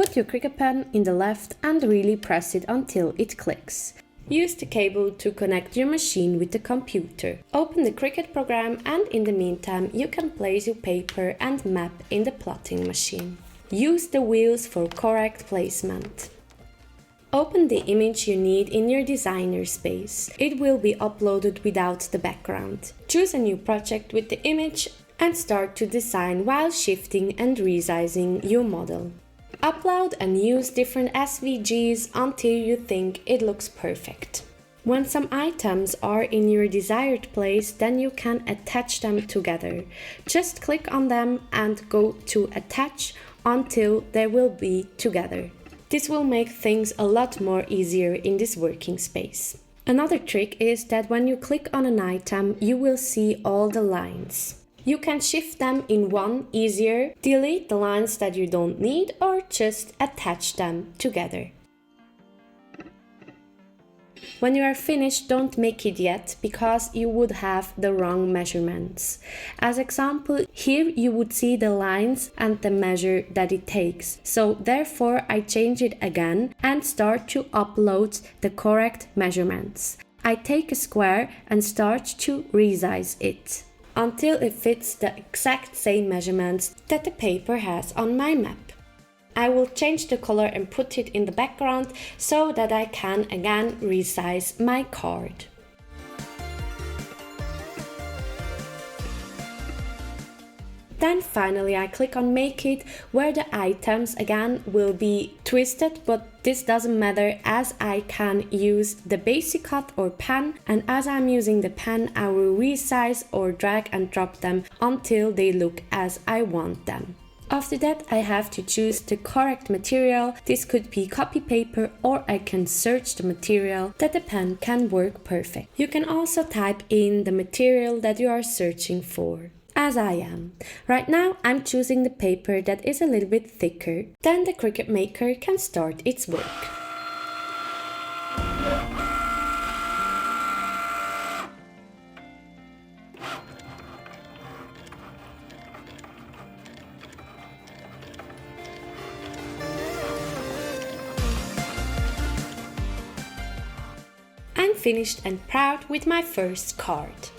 Put your Cricut pen in the left and really press it until it clicks. Use the cable to connect your machine with the computer. Open the Cricut program, and in the meantime you can place your paper and map in the plotting machine. Use the wheels for correct placement. Open the image you need in your designer space. It will be uploaded without the background. Choose a new project with the image and start to design while shifting and resizing your model. Upload and use different SVGs until you think it looks perfect. When some items are in your desired place, then you can attach them together. Just click on them and go to attach until they will be together. This will make things a lot more easier in this working space. Another trick is that when you click on an item, you will see all the lines. You can shift them in one easier, delete the lines that you don't need, or just attach them together. When you are finished, don't make it yet, because you would have the wrong measurements. As example, here you would see the lines and the measure that it takes. So therefore I change it again and start to upload the correct measurements. I take a square and start to resize it until it fits the exact same measurements that the paper has on my map. I will change the color and put it in the background so that I can again resize my card. Then finally I click on Make It, where the items again will be twisted, but this doesn't matter as I can use the basic cut or pen, and as I'm using the pen I will resize or drag and drop them until they look as I want them. After that I have to choose the correct material. This could be copy paper, or I can search the material that the pen can work perfect. You can also type in the material that you are searching for, as I am. Right now I'm choosing the paper that is a little bit thicker. Then the Cricut Maker can start its work. I'm finished and proud with my first card.